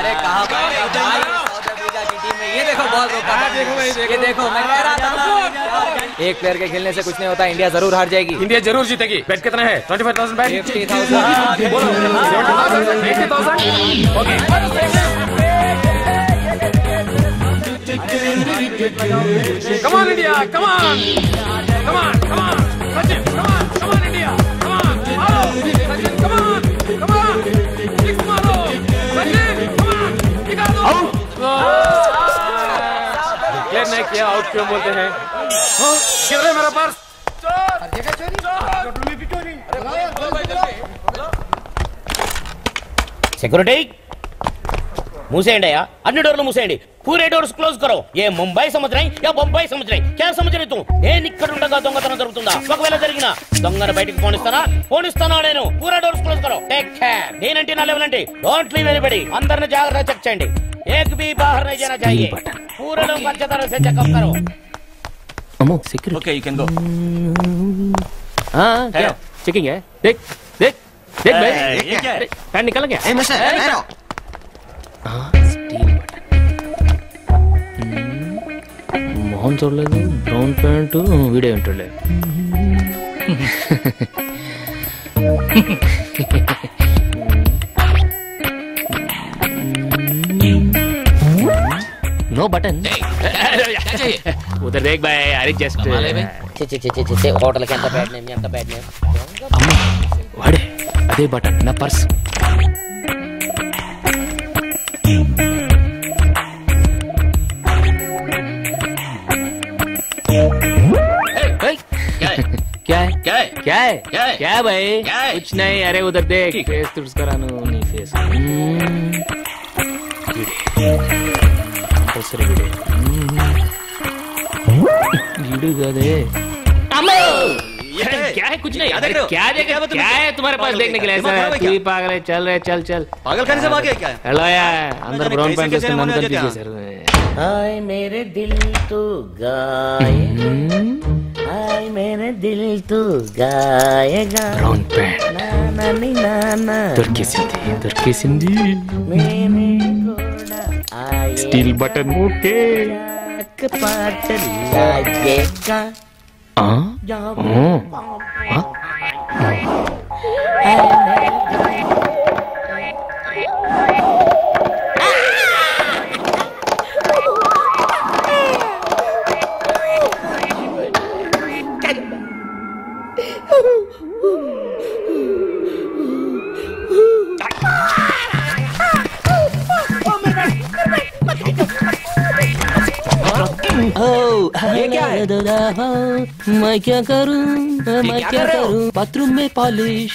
अरे कहाँ पर ये देखो बॉल रोका, ये देखो मैं कह रहा था। एक प्लेयर के खेलने से कुछ नहीं होता, इंडिया जरूर हार जाएगी। इंडिया जरूर जीतेगी। बेट कितना है? 25,000 bat, 50,000। Come on India, come on, come on, come on, Sachin, come on, come on India, come on, maro, Sachin, come on, come on, six maro, Sachin, come on, निकाल दो। Clear नहीं किया, out क्यों बोलते हैं? किधर है मेरा पर्स? सिक्योरिटी मूसेंडी यार, अन्नी डोर्లు మూసేయండి, पूरे डोर्स क्लोज करो। ये मुंबई समझ रही या बొంబాయి समझ रही? क्या समझ रही तू? ఏ ఇక్కడ ఉండగా దొంగతనం జరుగుతుందా? ఒకవేళ జరిగినా దొంగను బయటికి పోనిస్తానా నేను? पूरा डोर्स क्लोज करो। टेक केयर, D90 ना level aunty, don't leave anybody. अंदर ने जाकर चेक చేయండి, एक भी बाहर नहीं जाना चाहिए। पूरे लोग अच्छी तरह से चेकअप करो। अमो security, okay you can go. हाँ क्या चेकिंग है? देख देख देख भाई, ये क्या है? पैन निकल गया। ए मिस्टर एरो, మొహం చూడలేదు, బ్రౌన్ ప్యాంటు, వీడియో వింటలే. नो बटन उधर देख भाई, अरे जस्ट होटल के अंदर बैठने में अम्मा वाड़े अदे बटन ना पर्स। क्या है क्या है क्या है क्या है क्या है भाई? कुछ नहीं, अरे उधर देख, फेस तुर्स करानो नहीं फेस कंपल्सरी वीडियो गदे। क्या है? कुछ नहीं, क्या है तुम्हारे पास देखने के लिए? ऐसा तू ही पागल है, चल रहे चल चल। पागल खाने से भागे क्या? हेलो यार, अंदर ब्राउन पैंट के मन कर दीजिए सर। हाय मेरे दिल तो गाएगा, हाय मेरे दिल तो गाएगा। ब्राउन पैंट ना तुर्की सिंधी स्टील बटन ओके पाट लागेगा। ये क्या है? मैं क्या करूं बाथरूम में पॉलिश,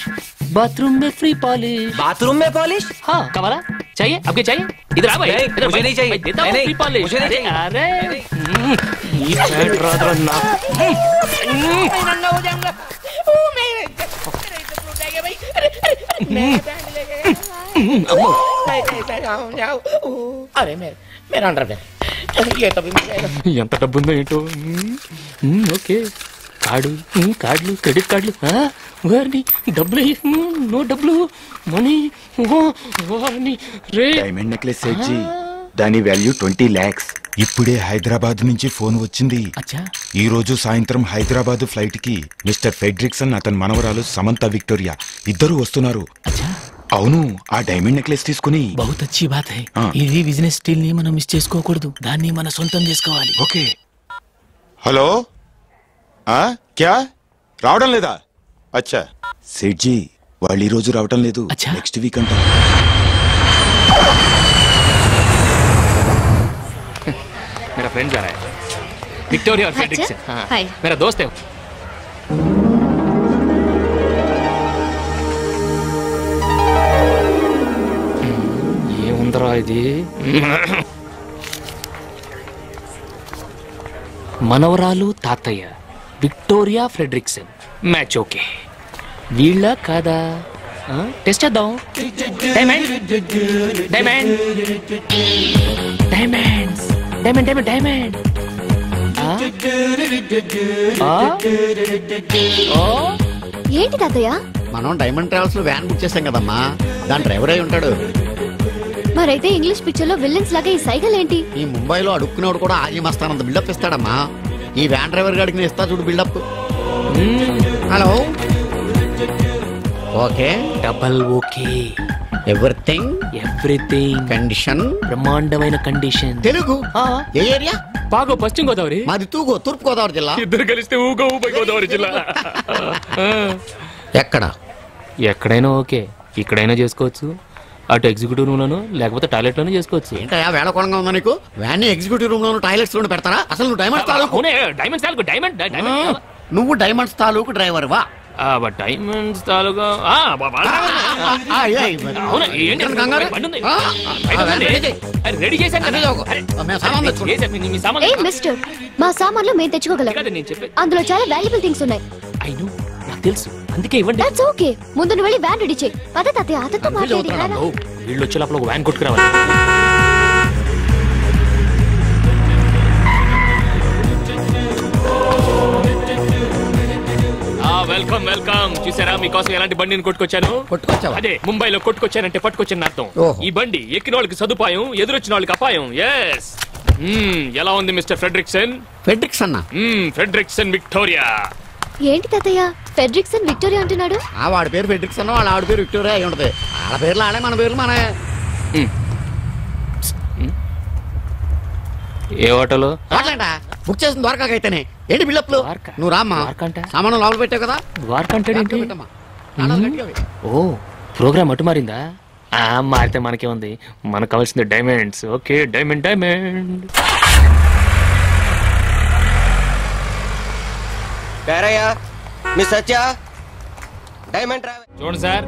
बाथरूम में फ्री पॉलिश। बाथरूम में पॉलिश? हाँ कमाला चाहिए? आपके चाहिए? इधर आ भाई, मुझे नहीं चाहिए, देता हूँ फ्री पॉलिश। मुझे नहीं चाहिए। अरे अरे मेरा अंडरवेयर ये तो भी मिलेगा। ఎంత డబ్బు ఉందో ఏంటో. ఓకే కార్డులు క్రెడిట్ కార్డులు వారిని డబ్బులు నో డబ్బులు మనీ రే. డైమండ్ నెక్లెస్ సెట్ జీ, దాని వాల్యూ 20 lakhs. ఇప్పుడే హైదరాబాద్ నుంచి ఫోన్ వచ్చింది. ఈ రోజు సాయంత్రం హైదరాబాద్ ఫ్లైట్ కి మిస్టర్ ఫెడ్రిక్సన్, అతని మనవరాలు సమంత విక్టోరియా ఇద్దరు వస్తున్నారు. అవును, ఆ డైమండ్ నెక్లెస్ తీసుకుని. బహుత్ అచ్చి బాత్ హై. ఇది బిజినెస్ డీల్ ని మనం మిస్ చేసుకోకూడదు, దాన్ని మన సొంతం చేసుకోవాలి. ఓకే. హలో, క్యా రావడం లేదా? అచ్చా సెట్ జీ, వాళ్ళు ఈ రోజు రావడం లేదు, నెక్స్ట్ వీక్ అంట. मेरा फ्रेंड जा रहा है, विक्टोरिया और फ्रेडरिक्सन। हाय, मेरा दोस्त है। ये ఉందరా ఇది మనవరాలు తాతయ్య విక్టోరియా ఫ్రెడరిక్సన్ మ్యాచ్ ఓకే. వీళ్ళ కాదా టెస్ట్ చేద్దాం. Diamond diamond diamonds diamond diamond diamond ఏంటి తాతయ్య? మనం డైమండ్ ట్రావెల్స్ లో వ్యాన్ బుక్ చేసాం కదమ్మా, దాని డ్రైవర్ అయి ఉంటాడు. మరైతే ఇంగ్లీష్ పిక్చర్ లో విల్లన్స్ లాగా ఈ సైకిల్ ఏంటి? ఈ ముంబైలో అడుక్కునేవాడు కూడా ఆగి మస్తానంత బిల్డప్ ఇస్తాడమ్మా. ఈ వ్యాన్ డ్రైవర్ గాడికి నేను ఇస్తా చూడు buildup. Hello, okay, double okay, everything everything, condition, బ్రహ్మాండమైన కండిషన్. తెలుగు ఏ ఏరియా? బాగో పశ్చిమ గోదావరి. మాది తూగో తూర్పు గోదావరి జిల్లా. ఇద్దరు కలిస్తే ఊగో ఊపై గోదావరి జిల్లా. ఎక్కడ? ఎక్కడైనా ఓకే, ఇక్కడైనా చేసుకోవచ్చు. అటు ఎగ్జిక్యూటివ్ రూమ్ లోను లేకపోతే టాయిలెట్ లోను చేసుకోవచ్చు. ఏంటయ్యా వేళకోళంగా ఉందా నీకు? వ్యాన్ ఎగ్జిక్యూటివ్ రూమ్ లోను టాయిలెట్స్ లోను పెడతారా? అసలు నువ్వు డైమండ్స్ తాలూకు నువ్వు డైమండ్స్ తాలూకు డ్రైవర్ వా? డైమండ్స్ తాలూకా మిస్టర్, మా సామాన్లు మేము తెచ్చుకోగలం. అందులో చాలా వాల్యుబుల్ థింగ్స్ ఉన్నాయి. నాకు తెలుసు, అందుకే ఇవ్వండి. That's okay. ముందు నువ్వు వెళ్ళి వ్యాన్ రెడీ చేయి. పద తాతయ్య, అతనితో మాట్లాడి. వీళ్ళు వచ్చే లోపల ఒక వ్యాన్ కొట్టుకురావాలి. Welcome welcome. చూసారా మీకోసం ఎలాంటి బండిని కొట్టుకొచ్చాను? అదే ముంబైలో కొట్టుకొచ్చానంటే పట్టుకొచ్చాను అర్థం. ఈ బండి ఎక్కిన వాళ్ళకి సదుపాయం, ఎదురొచ్చిన వాళ్ళకి అపాయం. ఎస్. ఎలా ఉంది మిస్టర్ ఫ్రెడ్రిక్సన్? Fredriksson Victoria. ఏంటి తాతయ్య ఫెడ్రిక్సన్ విక్టోరియా అంటున్నాడు? వాడి పేరు ఫెడ్రిక్సన్, వాళ్ళ ఆవిడ పేరు విక్టోరియా అయి ఉంటది. వాళ్ళ పేర్లు ఆడే, మన పేర్లు మన. ఏ హోటల్ బుక్ చేసిన ద్వారకా అయితేనే ఏంటి బిల్డప్? నువ్వు రామ్మా, సామాను లోపల పెట్టావు కదా. ఓ ప్రోగ్రామ్ అటు మారిందా? మారితే మనకే ఉంది, మనకు కావాల్సింది డైమండ్స్. Okay, diamond diamond. చూడండి సార్,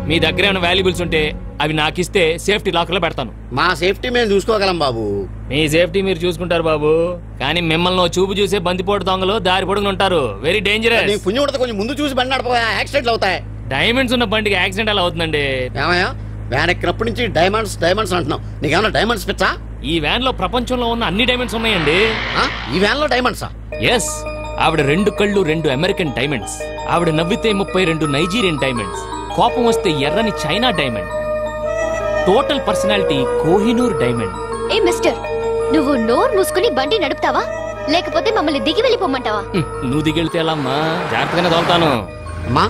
మీ దగ్గర ఏమైనా వాల్యుబుల్స్ ఉంటే అవి నాకు ఇస్తే సేఫ్టీ లాకర్ లో పెడతాను. మా సేఫ్టీ మేము చూసుకోగలం బాబు. మీ సేఫ్టీ మీరు చూసుకుంటారు బాబు, కానీ మిమ్మల్ని చూపు చూసే బందిపోటు దొంగలు దారి పొడుగుని ఉంటారు. Very dangerous. పుణ్యం ఉండదు, కొంచెం ముందు చూసి బండి నడప, యాక్సిడెంట్లు అవుతాయి. డైమండ్స్ ఉన్న బండికి యాక్సిడెంట్ ఎలా అవుతుందండి? ఏమయ్యా, వ్యాన్ ఎక్కినప్పటి నుంచి డైమండ్స్ డైమండ్స్ అంటున్నావు. నీకేమన్నా డైమండ్స్ పిచ్చా? ఈ వ్యాన్ లో ప్రపంచంలో ఉన్న అన్ని డైమండ్స్ ఉన్నాయండి. ఈ వ్యాన్ లో డైమండ్సా? ఎస్. ఆవిడ 2 కళ్ళు 2 అమెరికన్ డైమండ్స్. ఆవిడ నవ్వితే 32 నైజీరియన్ డైమండ్స్. కోపం వస్తే ఎర్రని China diamond. Total personality Kohinoor diamond. ఏ మిస్టర్, నువ్వు నోరు మూసుకుని బండి నడుపుతావా లేకపోతే మమ్మల్ని దిగి వెళ్ళిపోమంటావా? నువ్వు దిగెళ్తే ఎలా అమ్మా, జాగ్రత్తగానే తోలుతాను. అమ్మా,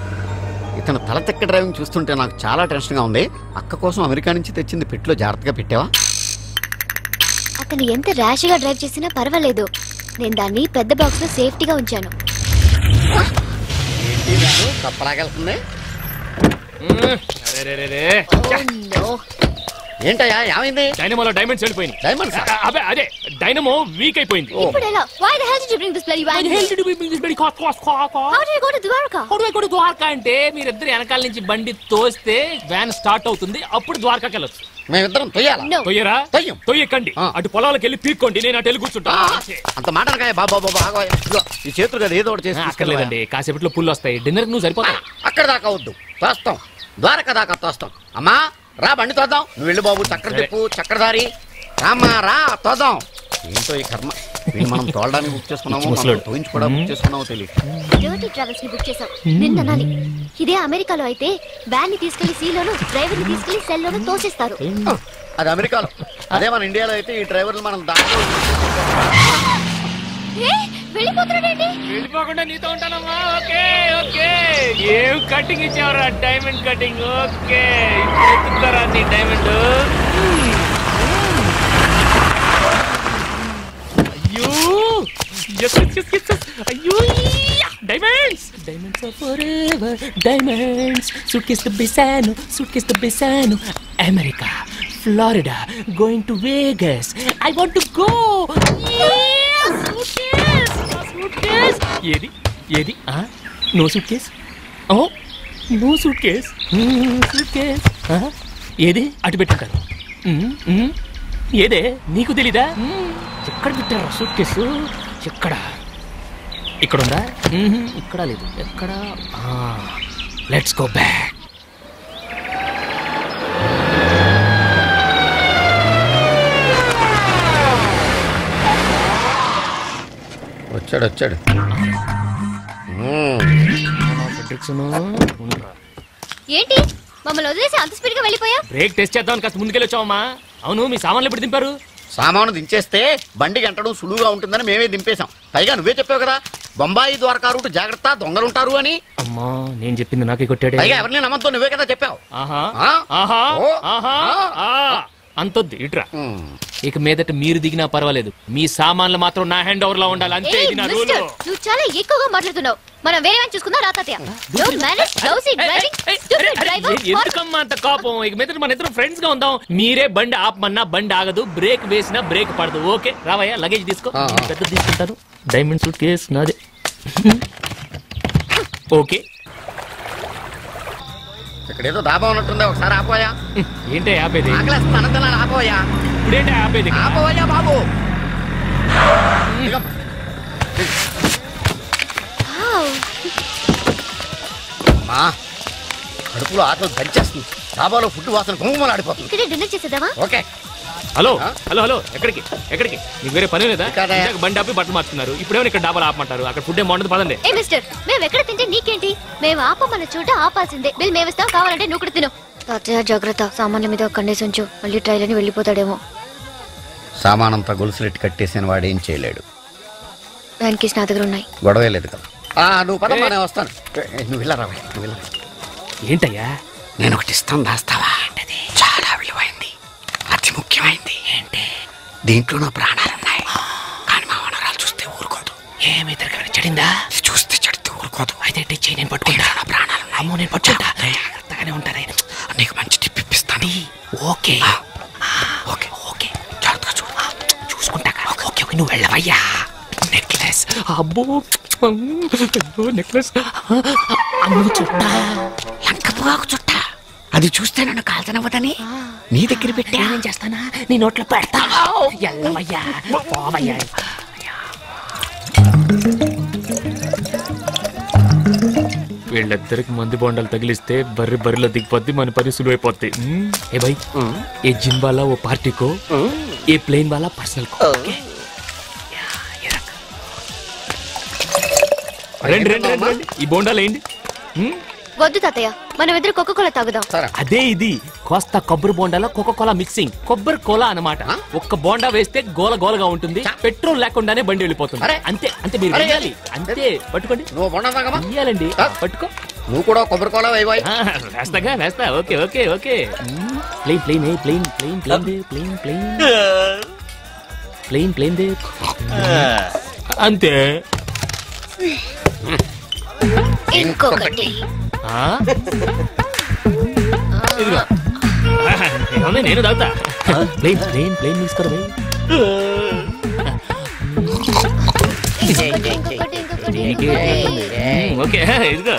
ఇతను తల తెక్క డ్రైవింగ్ చూస్తుంటే నాకు చాలా టెన్షన్ గా ఉంది. అక్క కోసం అమెరికా నుంచి తెచ్చింది పెట్టులో జాగ్రత్తగా పెట్టావా? అతను ఎంత ర్యాష్ గా డ్రైవ్ చేసినా పర్వాలేదు, నేను దాన్ని పెద్ద బాక్స్ లో సేఫ్టీగా ఉంచాను. తప్పలాగెళ్తుంది. ఏంటయ్యా ఏమైంది? డైనమోలో డైమండ్స్ వెళ్ళిపోయింది. డైమండ్స్? అదే డైనమో వీక్ అయిపోయింది. ఇప్పుడు ఎలా? Why the hell did you bring this bloody van? How did you go to Dwarka? How do I go to Dwarka అంటే మీరిద్దరు వెనకాల నుంచి బండి తోస్తే వ్యాన్ స్టార్ట్ అవుతుంది, అప్పుడు ద్వారకాకి వెళ్ళొచ్చు. మేమిద్దరం తొయ్యాలా? తొయ్యరా? తొయ్యకండి, అటు పొలాలకు వెళ్ళి పీక్కోండి, నేను అటు వెళ్ళి కూర్చుంటా. అంత మాట బాబా ఈ చేతులు కదా ఏదో ఒకటి చేసి అక్కర్లేదండి, కాసేపట్లో పుల్లు వస్తాయి. డిన్నర్ నువ్వు సరిపోతావు. అక్కడ దాకా వద్దు, తోస్తాం, ద్వారకా దాకా తోస్తాం. అమ్మా రా, బండి తోద్దాం. నువ్వు వెళ్ళు బాబు, చక్ర చెప్పు, చక్రధారి రామ్మా రా, తోద్దాం. ఏంటో ఈ కర్మ, మనం తోలడానికి బుక్ చేసుకున్నాము, తోయించి కూడా బుక్ చేసుకున్నామో తెలియదు. డర్టీ ట్రావెల్స్ ని బుక్ చేసాం. నిన్న అనాలి. ఇదే అమెరికాలో అయితే వ్యాన్ ని తీసుకెళ్లి సీలోను, డ్రైవర్ ని తీసుకెళ్లి సెల్ లోను తోసేస్తారు. అది అమెరికాలో. అదే మన ఇండియాలో అయితే ఈ డ్రైవర్లు మనం దాంట్లో వెళ్ళిపోకుండా నీతో ఉంటానమ్మా. ఓకే ఓకే, ఏం కటింగ్ ఇచ్చావరా? Diamond cutting. ఓకే, ఇప్పుడు ఎత్తుతారా నీ డైమండ్? అయ్యో అయ్యో, diamonds diamonds are forever diamonds. Suitcase తో బెసాను, సూట్కేస్ తో బెసాను. America, Florida, going to Vegas. I want to go. ఏది ఏది? No suitcase. Oh no suitcase. Suitcase ఏది? అటు పెట్టారు. ఏదే నీకు తెలీదా? ఎక్కడ పెట్టారు సూట్ కేసు? ఎక్కడ? ఇక్కడ ఉందా? ఇక్కడ లేదు. ఎక్కడ? Let's go back. వచ్చాడు ఏంటి మమ్మల్ని వదిలేసి అంత స్పీడ్ గా వెళ్ళిపోయా? బ్రేక్ టెస్ట్ చేద్దామని కాస్త ముందుకెళ్ళి వచ్చావమ్మా. అవును మీ సామాన్లు ఎప్పుడు దింపారు? సామాను దించేస్తే బండి గంటడం సులువుగా ఉంటుందని మేమే దింపేశాం. పైగా నువ్వే చెప్పావు కదా బొంబాయి ద్వారకా రూట్ జాగ్రత్త దొంగలుంటారు అని. అమ్మా నేను చెప్పింది నాకే కొట్టాడే. పైగా ఎవరిని నమ్మద్దు నువ్వే కదా చెప్పావు. అంతొద్దు ఇట్రా. ఇక మీదట మీరు దిగినా పర్వాలేదు, మీ సామాన్లు మాత్రం నా హ్యాండ్ ఓవర్ లో ఉండాలి అంతే. ఇది నా రూల్. నువ్వు చాలా ఎక్కువగా మాట్లాడుతున్నావు. మనం వేరే వాడిని చూసుకుందాం రా తాతయ్య. Don't manage lousy driving stupid driver. ఎందుకమ్మా అంత కోపం? ఇక మీదట మన ఇద్దరం ఫ్రెండ్స్ గా ఉందాం. మీరే బండి ఆపమన్నా బండి ఆగదు, బ్రేక్ వేసినా బ్రేక్ పడదు. ఓకే రావయ్యా, లగేజ్ తీసుకో. పెద్ద తీసుకుంటాను. డైమండ్ సూట్ కేస్ నాదే. ఓకే ఇక్కడేదో దాబా ఉన్నట్టుందా, ఒకసారి ఆపోయా. ఏంటి ఆపేది? ఆపోయా. ఇప్పుడేంటి ఆపేది? ఆపోయా బాబు. అమ్మా కడుపులో ఆకలి దంచేస్తుంది. డాబాలో ఫుడ్ వాసన గుమ్మలు ఆడిపోతుంది. ఇక్కడే డిన్నర్ చేసేద్దామా? ఓకే. హలో హలో హలో ఎక్కడికి ఎక్కడికి? నీకు వేరే పని లేదా? బండి ఆపి బట్టలు మార్చుతున్నారు. ఇప్పుడేమో ఇక్కడ డాబాలు ఆపమంటారు. అక్కడ ఫుడ్ ఏం బాగుంటుంది పదండి. ఏ మిస్టర్, మేము ఎక్కడ తింటే నీకేంటి? మేము ఆపమన్న చోట ఆపాల్సిందే. బిల్ మేమిస్తాం, కావాలంటే నువ్వు కూడా తిను. తాతయ్య జాగ్రత్త, సామాన్ల మీద కన్నేసి ఉంచు. మళ్ళీ ట్రైల్ అని వెళ్ళిపోతాడేమో. సామానంతా గొలుసులెట్టి కట్టేసిన వాడు ఏం చేయలేడు. బ్యాంక్ కేసు నా దగ్గర ఉన్నాయి. గొడవే లేదు కదా. నువ్వు పదమ్మా, నేను వస్తాను. నువ్వు వెళ్ళరా, నువ్వు వెళ్ళరా. ఏంటయ్యా? నేను ఒకటి ఇస్తాను, దాస్తావా? చాలా విలువైంది, అతి ముఖ్యమైంది. ఏంటి? దీంట్లో నా ప్రాణాలున్నాయి. కానీ మా వనరాలు చూస్తే ఊరుకోదు. ఏమి తిరగని చెడిందా? చూస్తే చెడితే ఊరుకోదు. అయితే టీచర్ నేను పట్టుకుంటా. నా ప్రాణాలు అమ్మో నేను పట్టుకుంటా. జాగ్రత్తగానే ఉంటారే. నీకు మంచి టిప్ ఇప్పిస్తాను. ఓకే ఓకే ఓకే జాగ్రత్తగా చూసుకుంటా. ఓకే ఓకే నువ్వు వెళ్ళవయ్యా. నెక్లెస్. అబ్బో నెక్లెస్. చుట్టా లంకపోకు చుట్టా. అది చూస్తే నన్ను కాల్చనవ్వదని నీ దగ్గర పెట్టి ఏం చేస్తానా? నీ నోట్లో పెడతా. ఎల్లవయ్యా పోవయ్యా. వీళ్ళిద్దరికి మందు బొండాలు తగిలిస్తే బర్రెలో దిగిపోద్ది, మన పని సులువైపోద్ది. ఏ భాయ్, ఏ జిమ్ వాలా ఓ పార్టీ కో, ఏ ప్లేన్ వాలా పర్సనల్ కో. రండి రండి రండి. ఈ బోండాలు ఏంటి? వద్దు తాతయ్య, మనం ఇద్దరు కోకోకోలా తాగుదాం. అదే ఇది కోస్తా కొబ్బరి బోండాలో కోకోకోలా మిక్సింగ్. కొబ్బరి కోలా అన్నమాట. ఒక్క బోండా వేస్తే గోల గోలగా ఉంటుంది, పెట్రోల్ లేకుండానే బండి వెళ్ళిపోతుంది. అంతే అంతే, మీరు వేయాలి అంతే. పట్టుకోండి. నువ్వు బోండా తాగమా? వేయాలండి. పట్టుకో. నువ్వు కూడా కొబ్బరి కోలా వేయబోయ్. వేస్తాగా వేస్తా. Okay okay okay. Plain plain plain plain plain plain plain plain plain అంతే. ఇంకొకటి. నేను తాగుతా. ప్లేన్ ప్లేన్ ప్లేన్ తీసుకోరా. ఓకే ఇదిగో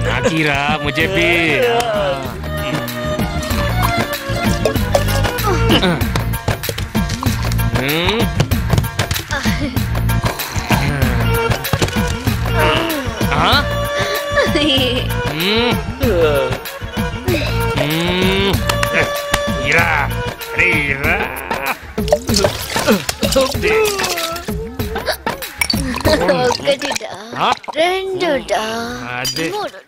నాకీరా ముझे भी. ఒకటిడా, రెండుడా, మూడుడా.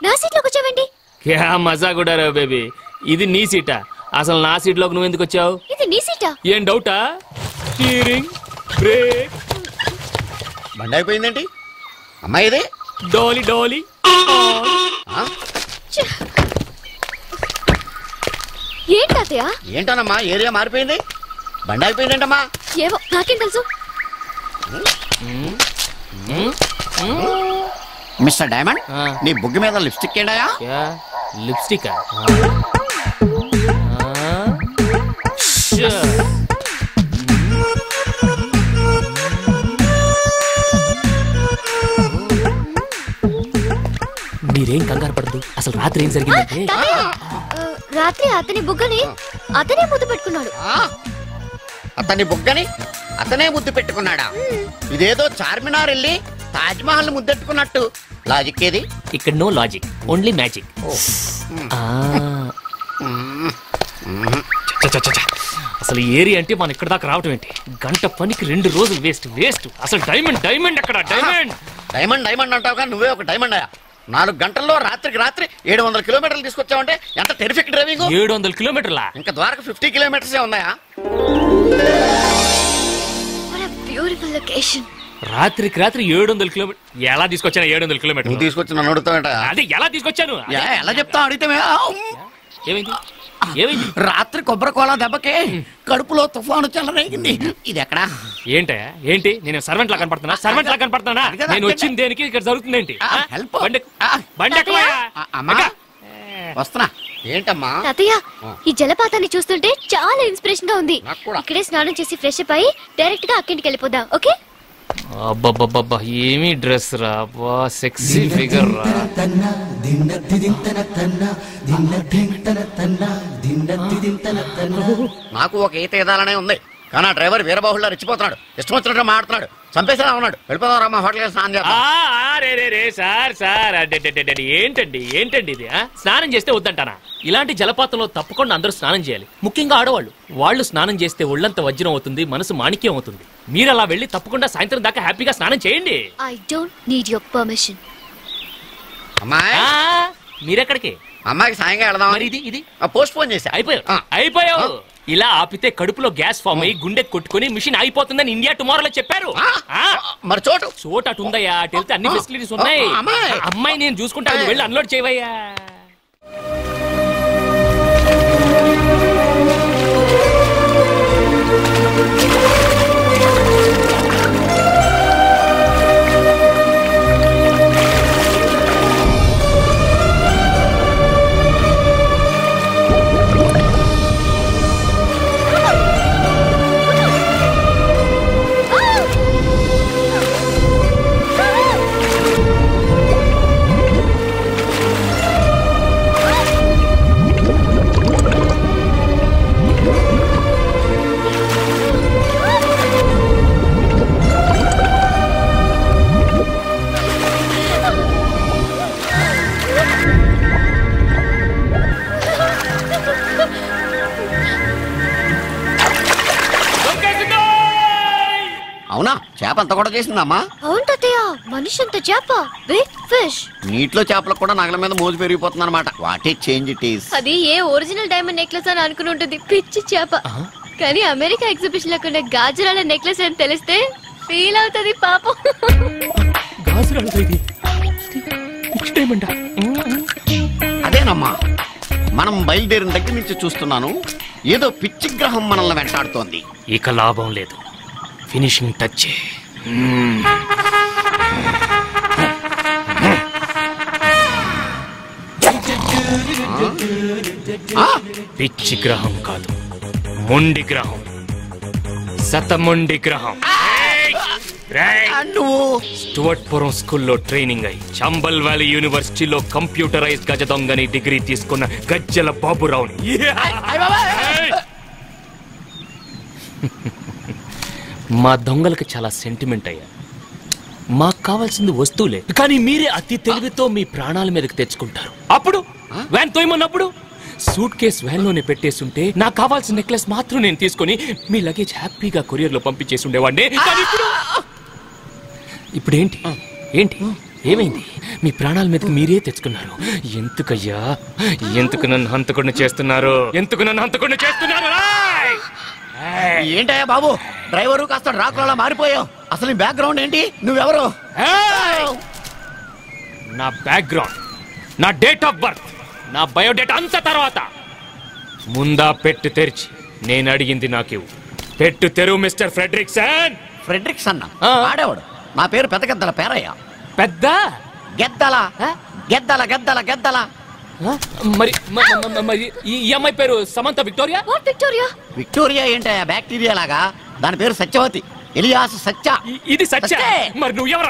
నా సీట్లో కూర్చోవండి. క్యా మజా కూడా రా బేబీ. ఇది నీ సీటా? అసలు నా సీట్ లోకి నువ్వు ఎందుకు వచ్చావు? ఇది నీ సీటా? ఏం డౌటా? Steering, brake. బండి అయిపోయిందేంటి అమ్మాయి? ఇది డోలీ డోలీ. ఏంటయ్యా? ఏంటోనమ్మా ఏరియా మారిపోయింది, బండి అయిపోయిందేంటమ్మా? ఏవో నాకేం తెలుసు. మిస్టర్ డైమండ్, నీ బుగ్గి మీద లిప్స్టిక్ ఏంటయా? లిప్స్టిక్ మీరేం కంగారు పడదు. అసలు రాత్రి ఏం జరిగిందంటే, రాత్రి అతని బుగ్గని అతనే ముద్దు పెట్టుకున్నాడు. అతని బుగ్గని అతనే ముద్దు పెట్టుకున్నాడా? ఇదేదో చార్మినార్ వెళ్ళి తాజ్ మహల్ ముద్దెట్టుకున్నట్టు. లాజిక్ ఏది? ఇక్కడ నో లాజిక్, ఓన్లీ మ్యాజిక్. అసలు ఏరియా అంటే మనం ఇక్కడ దాకా రావటం ఏంటి? గంట పనికి 2 రోజులు వేస్ట్. అసలు డైమండ్ అక్కడ డైమండ్ అంటావు కానీ నువ్వే ఒక డైమండ్ అయ్యా. 4 గంటల్లో రాత్రికి రాత్రి 700 కిలోమీటర్లు తీసుకొచ్చావంటే ఎంత టెరిఫిక్ డ్రైవింగ్. 700 కిలోమీటర్లా? ఇంకా ద్వారక 50 కిలోమీటర్స్ ఉన్నాయా? రాత్రికి రాత్రి 700 కిలోమీటర్ ఎలా తీసుకొచ్చాను? 700 కిలోమీటర్లు తీసుకొచ్చి నన్ను అడుగుతావేట? అదే ఎలా తీసుకొచ్చాను? ఎలా చెప్తా అడిగితే ఏమైంది? రాత్రి కొబ్బరి కోలా దెబ్బకి కడుపులో తుఫాను చెలరేగింది. ఇది ఎక్కడా? ఏంటి నేను సర్వెంట్ లా కనపడుతున్నా? నేను వచ్చింది దేనికి? ఇక్కడ జరుగుతుంది ఏంటి? వస్తున్నా. ఏంటమ్మా? తాతయ్య, ఈ జలపాతాన్ని చూస్తుంటే చాలా ఇన్స్పిరేషన్ గా ఉంది. ఇక్కడే స్నానం చేసి ఫ్రెష్ అప్ అయ్యి డైరెక్ట్ గా అక్కింటికి వెళ్ళిపోదాం. ఓకే? అబ్బబ్బబ్బబ్బా, ఏమి డ్రెస్ రా, సెక్సీ ఫిగర్ రా. నాకు ఒక ఈత ఈదాలనే ఉంది కానీ ఆ డ్రైవర్ వీరబాహుళ్ళ రెచ్చిపోతున్నాడు. ఇష్టం వచ్చినట్టు మాట్లాడుతున్నాడు. చంపేసేలా ఉన్నాడు. వెళ్ళిపోదాం రా, మా హోటల్ స్నానం చేద్దాం. సార్ ఏంటండి ఇది? స్నానం చేస్తే వద్దంటానా? ఇలాంటి జలపాతంలో తప్పకుండా అందరూ స్నానం చేయాలి, ముఖ్యంగా ఆడవాళ్ళు. వాళ్ళు స్నానం చేస్తే ఒళ్ళంత వజ్రం అవుతుంది, మనసు మాణిక్యం అవుతుంది. మీరు అలా వెళ్ళి తప్పకుండా సాయంత్రం దాకా హ్యాపీగా స్నానం చేయండి. I don't need your permission. అమ్మాయి, మీరెక్కడికి? అమ్మాయికి సాయంగా వెళదాం. మరి ఇది పోస్ట్ పోన్ చేసి అయిపోయావు. ఇలా ఆపితే కడుపులో గ్యాస్ ఫామ్ అయ్యి గుండె కొట్టుకుని మిషన్ అయిపోతుందని ఇండియా టుమారోలో చెప్పారు. మరి చోటు అటు ఉందయ్యా, అటు వెళ్తే అన్ని ఫెసిలిటీస్ ఉన్నాయి. అమ్మాయి నేను చూసుకుంటాను, వెళ్ళి అన్లోడ్ చేయవయ్యా. అవునా? చేప అంత కూడా చేసిందమ్మా? అవును తాతయ్య, మనిషి అంత చేప, బిగ్ ఫిష్. నీటిలో చేపలకు కూడా నగల మీద మోజు పెరిగిపోతుంది అనమాట. What a change it is. అది ఏ ఒరిజినల్ డైమండ్ నెక్లెస్ అని అనుకుని ఉంటుంది, పిచ్చి చేప. కానీ అమెరికా ఎగ్జిబిషన్ లో కొన్న గాజురాల నెక్లెస్ అని తెలిస్తే ఫీల్ అవుతుంది పాపం. అదేనమ్మా, మనం బయలుదేరిన దగ్గర నుంచి చూస్తున్నాను ఏదో పిచ్చి గ్రహం మనల్ని వెంటాడుతోంది. ఇక లాభం లేదు, ఫినిషింగ్ టచ్. పిచ్చి గ్రహం కాదు, మొండి గ్రహం, శతమొండి గ్రహం. స్టువర్ట్పురం స్కూల్లో ట్రైనింగ్ అయి చంబల్ వ్యాలీ యూనివర్సిటీలో కంప్యూటరైజ్డ్ గజ దొంగని డిగ్రీ తీసుకున్న గజ్జల బాబురావుని. మా దొంగలకు చాలా సెంటిమెంట్ అయ్యా. మాకు కావాల్సింది వస్తువులే, కానీ మీరే అతి తెలివితో మీ ప్రాణాల మీదకి తెచ్చుకుంటారు. అప్పుడు వ్యాన్ తోయమన్నప్పుడు సూట్ కేసు వ్యాన్ లోనే పెట్టేస్తుంటే నాకు కావాల్సిన నెక్లెస్ మాత్రం నేను తీసుకుని మీ లగేజ్ హ్యాపీగా కొరియర్ లో పంపించేసి ఉండేవాడిని. ఇప్పుడు ఏంటి ఏమైంది? మీ ప్రాణాల మీదకి మీరే తెచ్చుకున్నారు. ఎందుకయ్యా, ఎందుకు నన్ను హంతకుండా చేస్తున్నారు? ఏంటయ్యా బాబు, డ్రైవరు కాస్త డ్రాకులా మారిపోయావు. అసలు బ్యాక్గ్రౌండ్ ఏంటి? నువ్వెవరు? నా బ్యాక్గ్రౌండ్, నా డేట్ ఆఫ్ బర్త్, నా బయోడేటా అంతా తర్వాత. ముందా పెట్టు తెరిచి నేను అడిగింది నాకివ్వు. పెట్టు తెరువు మిస్టర్ ఫ్రెడ్రిక్సన్. ఫ్రెడ్రిక్సన్ ఆడేవాడు. నా పేరు పెద్ద గెద్దల పేరయ్య. పెద్ద గెద్దల గెద్దల గెద్దల గెద్దల. మరి ఈ అమ్మాయి పేరు సమంత విక్టోరియా. విక్టోరియా ఏంటయ్యా? బ్యాక్టీరియా లాగా. దాని పేరు సత్యవతి, ఎలియాస్ సత్య. ఇది సత్య. మరి నువ్వు ఎవరు?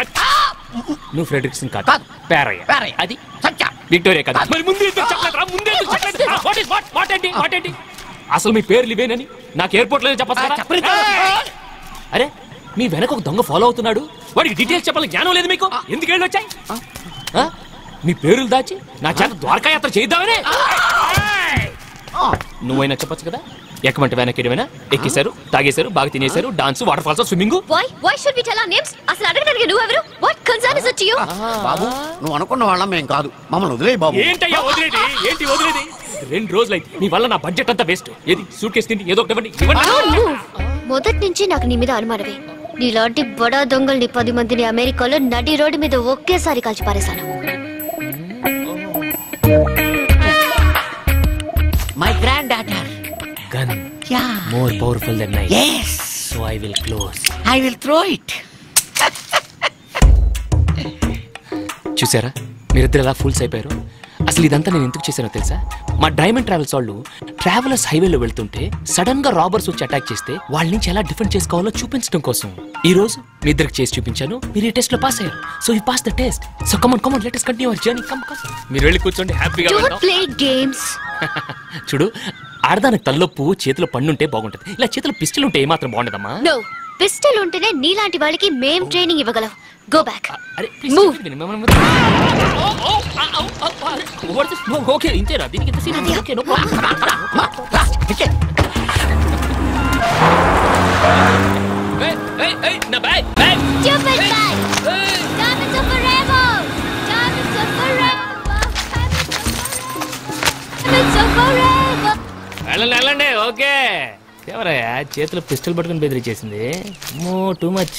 నువ్వు ఫ్రెడ్రిక్సన్ కాదు, పేరయ్య. అది సత్య, విక్టోరియా కాదు. మరి ముందు అసలు మీ పేర్లు ఇవేనని నాకు ఎయిర్పోర్ట్ లో చెప్పచ్చు. అరే మీ వెనక ఒక దొంగ ఫాలో అవుతున్నాడు. వాడికి డీటెయిల్స్ చెప్పాలని జ్ఞానం లేదు మీకు. ఎందుకు వెళ్ళి వచ్చాయి? మీ పేర్లు దాచి నా చేత ద్వారకా యాత్ర చేద్దామనే. నువ్వైనా చెప్పొచ్చు కదా. ఎక్కమంటే వెనక్కిడమైనా ఎక్కేశారు, తాగేశారు, బాగా తినేశారు, dance, waterfalls, swimming. Why should we tell our names? అసలు అడగడానికి నువ్వెవరు? What concern is it to you? బాబు నువ్వు అనుకున్న వాళ్ళం మేం కాదు, మమ్మల్ని వదిలేయి బాబు. ఏంటయ్యా వదిలేది? ఏంటి వదిలేది? 2 రోజులైంది నీ వల్ల నా బడ్జెట్ అంతా వేస్ట్. ఏది సూట్ కేసు తిండి ఏదో ఒకటి మొదటి నుంచి నాకు నీ మీద అనుమానమే. నీలాంటి బడా దొంగల్ని 10 మందిని అమెరికాలో నడి రోడ్డు మీద ఒకేసారి కాల్చి పారేశాను. My granddaughter gun more powerful then knife. yes so I will close. I will throw it. చూసారా మీరిద్దరు ఎలా ఫుల్స్ అయిపోయారు? అసలు ఇదంతా నేను ఎందుకు చేశానో తెలుసా? మా డైమండ్ ట్రావెల్స్ వాళ్ళు ట్రావెలర్స్ హైవేలో వెళ్తుంటే సడన్ గా రాబర్స్ వచ్చి అటాక్ చేస్తే వాళ్ళ నుంచి ఎలా డిఫెండ్ చేసుకోవాలో చూపించడం కోసం ఈ రోజు మీ ఇద్దరికి చేసి చూపించాను. మీరు ఈ టెస్ట్ లో పాస్ అయ్యారు. So you pass the test. So come on let us continue our journey. Come మీరు వెళ్ళి కూర్చోండి, హ్యాపీగా Don't play games. చూడు, ఆడదానికి తల్లో పువ్వు చేతిలో పండుంటే బాగుంటది. ఇలా చేతిలో పిస్టల్ ఉంటే ఏమాత్రం బాగుంటదమ్మా. No, పిస్టల్ ఉంటేనే నీలాంటి వాళ్ళకి మేం ట్రైనింగ్ ఇవ్వగలం. Go back. అరే Move. ఓకే ఇంతేరా, దీనికి ఎంత సీన్? Okay no problem. నా bag Stupid bag. Diamonds are forever. Diamonds are forever. Diamonds are forever. వెళ్ళండి. ఓకే ఎవరయ్యా చేతిలో పిస్టల్ పట్టుకుని బెదిరించేసింది? టూ మచ్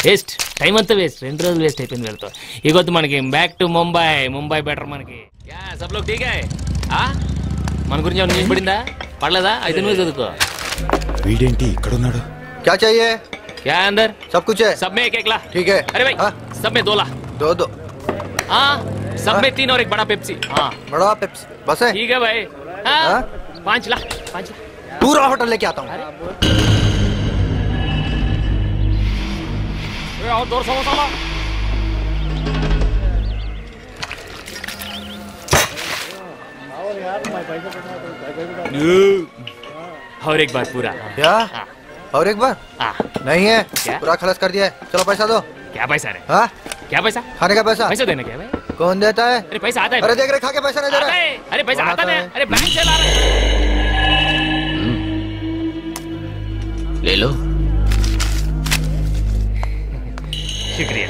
వేస్ట్, టైం అంతా వేస్ట్. 2 రోజులు వేస్ట్ అయిపోయింది వెళ్తా. ఇగొద్దు మనకి బ్యాక్ టు ముంబై బెటర్ మనకి. సబ్ లోగ్ ఠీక్ హై? మన గురించి ఏమైనా న్యూస్ పడిందా? పడలేదా? అయితే నువ్వు చదువుకో. వీడేంటి ఇక్కడ ఉన్నాడు? क्या चाहिए? क्या अंदर? सब कुछ है. सब में एक ला. ठीक है. अरे भाई सब में 2 ला. दो. हाँ सब में 3 और एक बड़ा पेप्सी. हाँ बड़ा पेप्सी बस है. ठीक है भाई. हाँ 5 ला. पूरा होटल लेके आता हूँ. और 2 समोसा ला. और एक बार पूरा. क्या? और एक बार? नहीं है. क्या? पूरा खलास कर दिया है. चलो पैसा दो. क्या पैसा रे? हाँ क्या पैसा? खाने का पैसा. पैसा देना क्या भाई? कौन देता है? अरे पैसा आता है. अरे देख रहे खा के पैसा नहीं दे रहा है. अरे पैसा आता है. अरे बैंक से ला रहे. ले लो. शुक्रिया.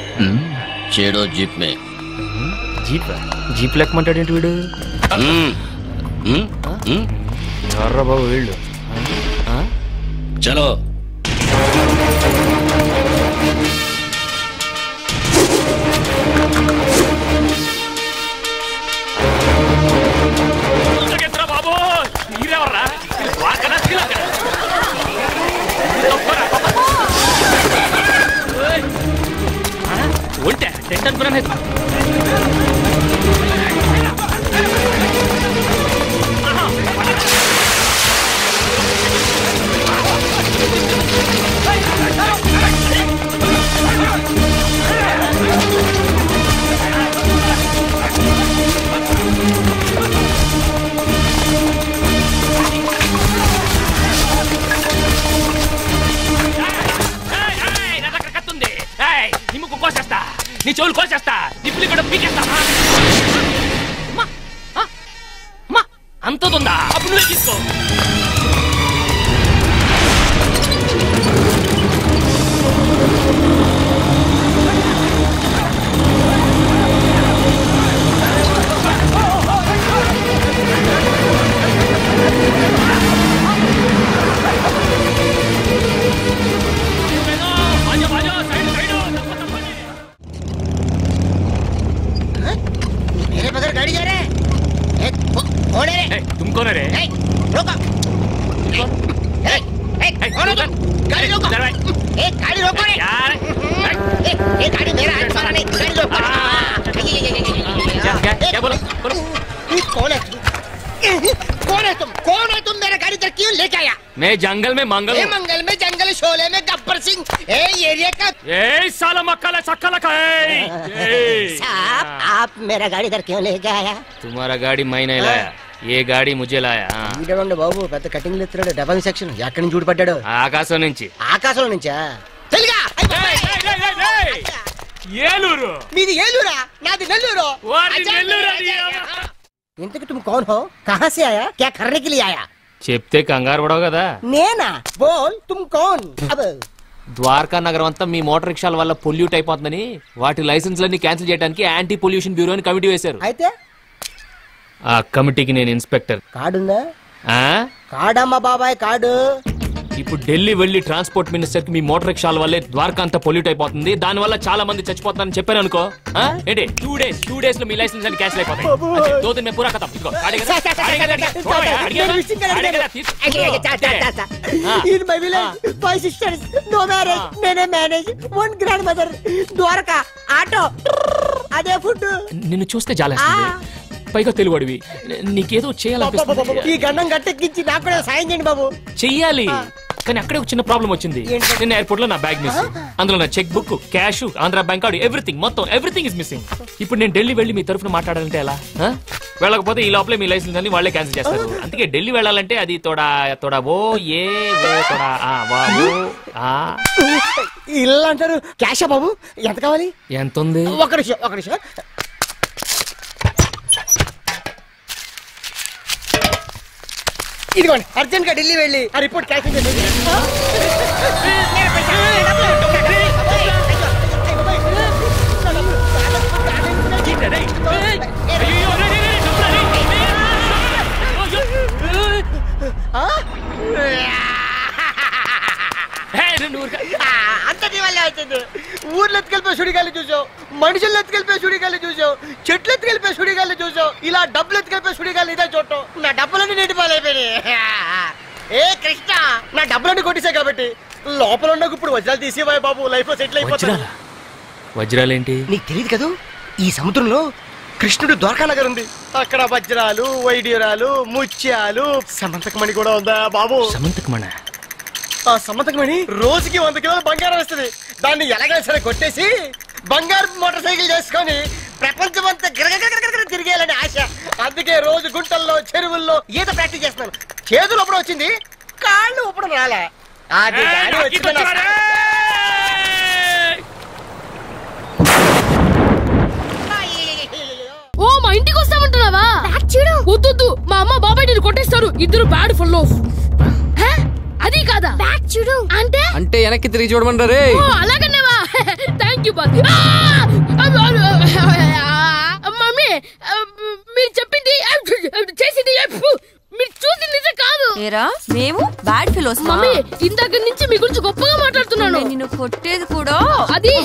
చేడో జీప్ మే. జీప్ లెక్కమంటాడేంటి వీడు? ఎవర్రా బాబు వీళ్ళు? చలో. బాబు మీరెవర్రా? ఒంటే టెంట్ అనుకున్నాను. నిమ్ముకు కోసేస్తా, నీ చెవులు కోసేస్తా, నిప్పులు కూడా పీకేస్తా. అంతుందా? అప్పుడు నువ్వే తీసుకో. मेरे बगैर गाड़ी जा रहे हैं. कौन है रे? तुम कौन है रे? रोको. कौन है तुम? गाड़ी रोको. गाड़ी रोको रे. यार गाड़ी मेरा हाथ मारा नहीं. गाड़ी रोको. क्या बोलो? कौन है तुम? कौन है तुम? मेरा गाड़ी इधर क्यों लेके आया? मैं जंगल में मंगल हूँ. मंगल में जंगल शोले में गब्बर सिंह एरिया का. साला मक्का सक्का लगा है. साहब आप मेरा गाड़ी इधर क्यों लेके आया? तुम्हारा गाड़ी मैं नहीं लाया, ఏ గాడి ముజే లాయా ఈడండి బాబు పెద్ద కటింగ్ ఎత్తున్నాడు డబల్ సెక్షన్ ఎక్కడి నుంచి చూడపడ్డాడు ఆకాశం నుంచి ఆకాశంలో నుంచా ఏలూరు మీది ఏలూరా నాది నెల్లూరు ఇంతకు तुम कौन हो कहां से आया क्या करने के लिए आया చెప్తే కంగారు పడవు కదా నేనా बोल तुम कौन अब ద్వారకా నగరం అంతా మీ మోటార్ రిక్షాల వల్ల పొల్యూట్ అయిపోతుందని వాటి లైసెన్స్లన్నీ క్యాన్సిల్ చేయడానికి యాంటీ పొల్యూషన్ బ్యూరో అని కమిటీ వేశారు. అయితే ఆ కమిటీకి నేను ఇన్స్పెక్టర్. కార్డుందా? కార్డమ్మా బాబాయ్ కార్డు. ఇప్పుడు ఢిల్లీ వెళ్లి ట్రాన్స్పోర్ట్ మినిస్టర్ కి మీ మోటార్ రిక్షాల వల్లే ద్వారకా అంతా పొల్యూట్ అయిపోతుంది, దాని వల్ల చాలా మంది చచ్చిపోతారని చెప్పాను అనుకో. ఏంటి 2 days లో మీ లైసెన్స్ అన్ని క్యాన్సిల్ అయిపోతాయి. 2 दिन में पूरा खत्म. इनको in my village 5 sisters no marriage nene manage 1 grandmother Dwaraka auto అదే ఫుడ్. నిన్ను చూస్తే జాలేస్తుంది, పైగా తెలుగుడివి, నీకేదో చేయాలనిపిస్తుంది. ఈ గండం గట్టెక్కించి నాకు కూడా సాయం చేయండి బాబు. చెయ్యాలి, కానీ అక్కడే ఒక చిన్న ప్రాబ్లం వచ్చింది. నిన్న ఎయిర్పోర్ట్ లో నా బ్యాగ్ మిస్, అందులో నా cheque book, cash, Andhra bank card, everything, మొత్తం ఎవ్రీథింగ్ ఇస్ మిస్సింగ్. ఇప్పుడు నేను ఢిల్లీ వెళ్ళి మీ తరఫున మాట్లాడాలంటే ఎలా? వెళ్ళకపోతే ఈ లోపలే మీ లైసెన్స్ అన్ని వాళ్ళే క్యాన్సిల్ చేస్తారు. అందుకే ఢిల్లీ వెళ్ళాలంటే అది తోడా ఓ ఏ ఓ తోడా వా ఓ ఆ ఇల్లు అంటారు. క్యాషా బాబు? ఎంత కావాలి? ఎంత ఉంది? ఒక నిమిషం. ఇదిగోండి, అర్జెంట్ గా ఢిల్లీ వెళ్ళి ఆ రిపోర్ట్ క్యాన్సిల్ చేయండి. అంతటి వల్ల అవుతుంది. ఊర్లో ఎత్తుకెళ్ళిపోయి సుడిగాలి చూసావు, మనుషులు ఎత్తుకెళ్ళిపోయి సుడిగాలి చూసావు, చెట్లు ఎత్తుకెళ్ళిపోయి సుడిగాలి చూసావు, ఇలా డబ్బులు ఎత్తుకెళ్ళిపోయి సుడిగాలి ఇదే చూడటం. నా డబ్బులన్నీ నీటి పాలైపోయినాయి. ఏ కృష్ణ, నా డబ్బులన్నీ కొట్టేసాయి కాబట్టి లోపల ఉన్న ఇప్పుడు వజ్రాలు తీసేవాయి బాబు, లైఫ్ లో సెటిల్ అయిపోతా. వజ్రాలేంటి నీకు తెలియదు కదా, ఈ సముద్రంలో కృష్ణుడు ద్వారకా నగర్ ఉంది, అక్కడ వజ్రాలు, వైడ్యూరాలు, ముత్యాలు, సమంతకమణి కూడా ఉందా బాబు? సమంతకమణి? ఆ సమంతకమణి రోజుకి 100 కిలోల బంగారం వస్తుంది. దాన్ని ఎలాగైనా సరే కొట్టేసి బంగారు మోటార్ సైకిల్ చేసుకొని ప్రపంచం అంతా గిరగిర తిరిగేయాలని ఆశ. అందుకే రోజు గుంటల్లో, చెరువుల్లో ఈత ప్రాక్టీస్ చేస్తున్నాను. చేతులు ఒప్పుడు వచ్చింది, కాళ్ళు ఒప్పుడు రాలే. అది ఓ మా ఇంటికి వస్తామంటున్నావా? వద్దు, మా అమ్మ బాబాయ్ నేను కొట్టేస్తారు. ఇద్దరు బ్యాడ్ ఫుల్. అది కాదా చూడు అంటే వెనక్కి తిరిగి చూడమంటారే. అలాగనేవా? థ్యాంక్ యూ బాబు. మమ్మీ మీరు చెప్పింది చేసింది మీరు చూసి నిజం కాదు. మేము బ్యాడ్ ఫెలోస్. మమ్మీ ఇందాక నుంచి మీ గురించి గొప్పగా మాట్లాడుతున్నాను. నిన్ను కొట్టేది కూడా అది